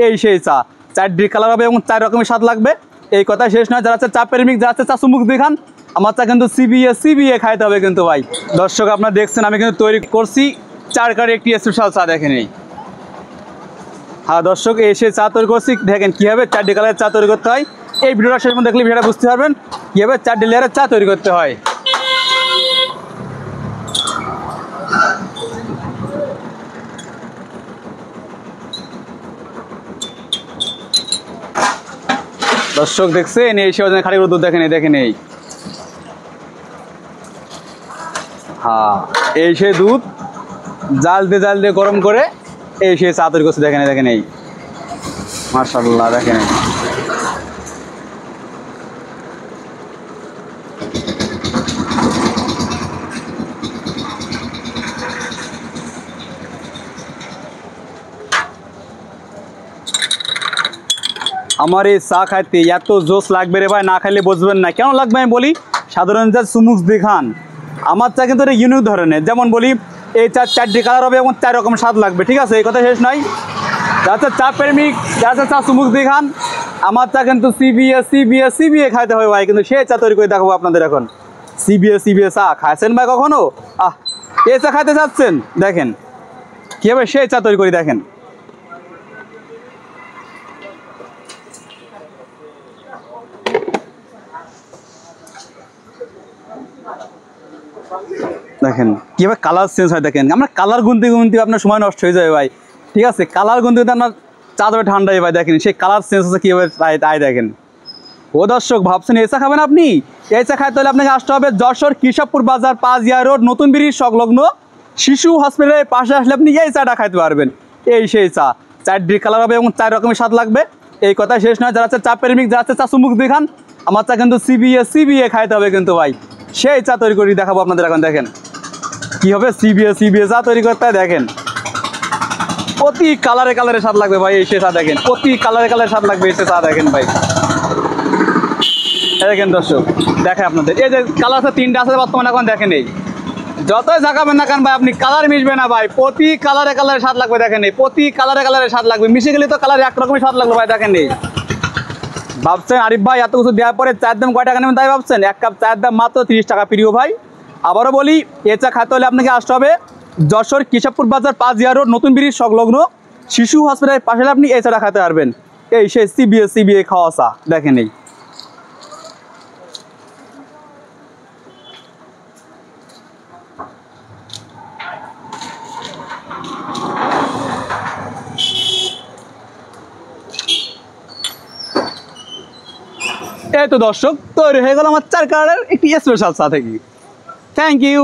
এই সেই চা, 4 কালার হবে এবং 4 রকমের স্বাদ লাগবে। এই কথা শেষ নয়, যারা চা প্রেমিক, যারা চা চুমুক দিয়ে খান, আমার চা কিন্তু চিবিয়ে খাইতে হবে কিন্তু ভাই। দর্শক আপনারা দেখছেন আমি কিন্তু তৈরি করছি 4 কারের একটি স্পেশাল চা, দেখেন এই। হ্যাঁ দর্শক, এসে চা তৈরি করছি, দেখেন কীভাবে 4 কালারের চা তৈরি করতে হয়। এই ভিডিওটা শেষ পর্যন্ত দেখলে ভিডিওটা বুঝতে পারবেন কীভাবে 4 লেয়ারের চা তৈরি করতে হয়। দর্শক দেখছেন এই সে খালি দুধ, দেখেন এই, দেখেন এই। হ্যাঁ, এই সে দুধ জাল দিয়ে গরম করে এই সে চা তৈরি করছে, দেখেন দেখেন এই। মাশাআল্লাহ, দেখেন আমার এই চা খাইতে এত জোশ লাগবে রে ভাই, না খাইলে বুঝবেন না। কেন লাগবে আমি বলি, সাধারণ যা চুমুক দিয়ে খান, আমার চা কিন্তু এটা ইউনিক ধরনের। যেমন বলি এই চা 4 কালার হবে এবং 4 রকম স্বাদ লাগবে, ঠিক আছে? এই কথা শেষ নয়। যারা চা প্রেমিক, যারা চা চুমুক দিয়ে খান, আমার চা কিন্তু চিবিয়ে খাইতে হবে ভাই। কিন্তু সে চা তৈরি করে দেখাবো আপনাদের এখন। চিবিয়ে চা খাইছেন ভাই কখনো? এই চা খাইতে চাচ্ছেন, দেখেন কীভাবে সেই চা তৈরি করি, দেখেন। দেখেন কীভাবে কালার চেঞ্জ হয়, দেখেন। আমরা কালার গুনতে আপনার সময় নষ্ট হয়ে যাবে ভাই, ঠিক আছে? কালার গুনতে আপনার চা দেবে ঠান্ডায় ভাই, দেখেন সেই কালার চেঞ্জ হচ্ছে কীভাবে তাই দেখেন। ও দর্শক, ভাবছেন এই চা খাবেন আপনি? এই চা খাইতে হলে আপনাকে আসতে হবে যশোর কেশবপুর বাজার 5 রোড, নতুন ব্রিজ সংলগ্ন শিশু হসপিটালের পাশে আসলে আপনি এই চাটা খাইতে পারবেন। এই সেই চা, 4 কালার হবে এবং 4 রকমের স্বাদ লাগবে। এই কথা শেষ নয়, যারা চা প্রেমিক, যারা চা চুমুক দিয়ে খান, আমার চা কিন্তু চিবিয়ে খাইতে হবে কিন্তু ভাই। সেই চা তৈরি করে দেখাবো আপনাদের এখন, দেখেন কি হবে চিবিয়ে চা তৈরি করতে হয়। দেখেন প্রতি কালারে স্বাদ লাগবে ভাই, এই সে চা দেখেন, প্রতি কালারে স্বাদ লাগবে এই সে চা দেখেন ভাই। দেখেন দর্শক, দেখে আপনাদের এই যে কালার আছে 3টা আছে বর্তমানে এখন, দেখেন এই। যতই ঝাঁকাবেন না কেন ভাই, আপনি কালার মিশবে না ভাই, প্রতি কালারে স্বাদ লাগবে। দেখেন এই, প্রতি কালারে স্বাদ লাগবে, মিশে গেলে তো কালার একরকমই স্বাদ লাগবে ভাই। দেখেন এই, ভাবছেন আরিফ ভাই এত কিছু দেওয়ার পরে চায়ের দাম কয় টাকা নেবেন তাই ভাবছেন? 1 কাপ চায়ের দাম মাত্র 30 টাকা। প্রিয় ভাই, আবারও বলি, এ চা খাইতে হলে আপনাকে আসতে হবে যশোর কেশবপুর বাজার 5 রোড, নতুন ব্রিজ সংলগ্ন শিশু হসপিটালের পাশে আপনি এই চাটা খাইতে পারবেন। এই সেই চিবিয়ে খাওয়া চা, দেখেন এই। এই তো দর্শক, তৈরি হয়ে গেল আমার 4 কালারের একটি স্পেশাল চা থেকে। Thank you.